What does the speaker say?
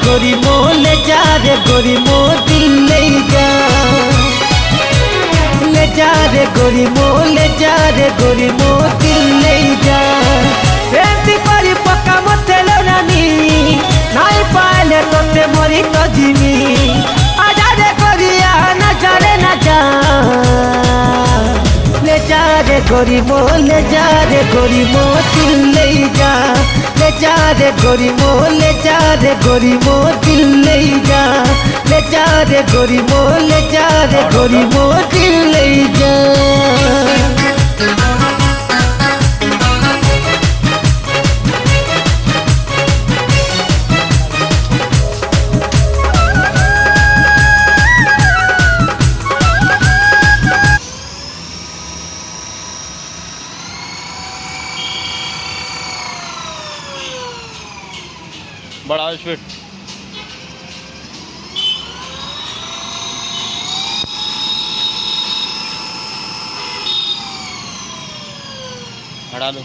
गोरी मोह ले जा रे गोरी मोह दिल ले जा, ले जा रे गोरी मोह ले जा रे गोरी मोह दिल ले जा। बेटी परी पक्का मते लौरानी नाई पाले तोते मरी तो जिमी, आजा रे गोरिया ना जा रे ना जा, ले जा रे गोरी मोह ले जा रे गोरी मोह दिल ले जा, ले जा रे गोरी मोह ले जा रे गोरी मोह दिल ले जा, ले जा रे गोरी मोह ले जा रे गोरी मोह दिल ले जा। बड़ा स्पीड हटा लो।